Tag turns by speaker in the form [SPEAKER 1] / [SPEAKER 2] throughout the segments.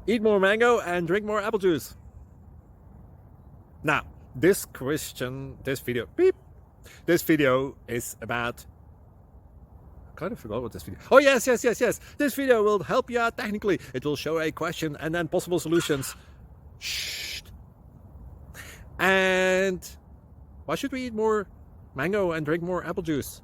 [SPEAKER 1] Eat more mango and drink more apple juice. Now, this video is about, I kind of forgot what this video. Oh, yes. This video will help you out technically. It will show a question and then possible solutions. Shh. And why should we eat more mango and drink more apple juice?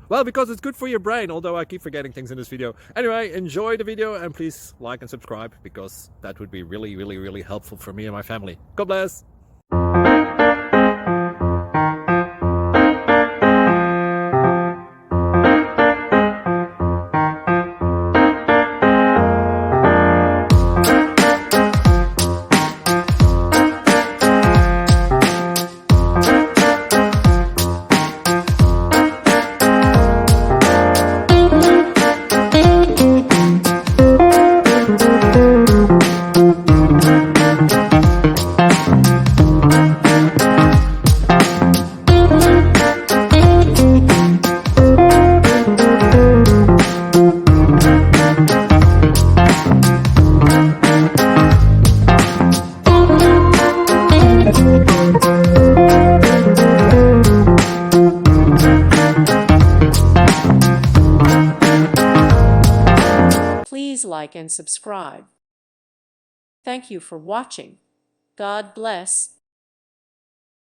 [SPEAKER 1] Well, because it's good for your brain, although I keep forgetting things in this video. Anyway, enjoy the video and please like and subscribe, because that would be really helpful for me and my family. God bless!
[SPEAKER 2] Please like and subscribe. Thank you for watching. God bless.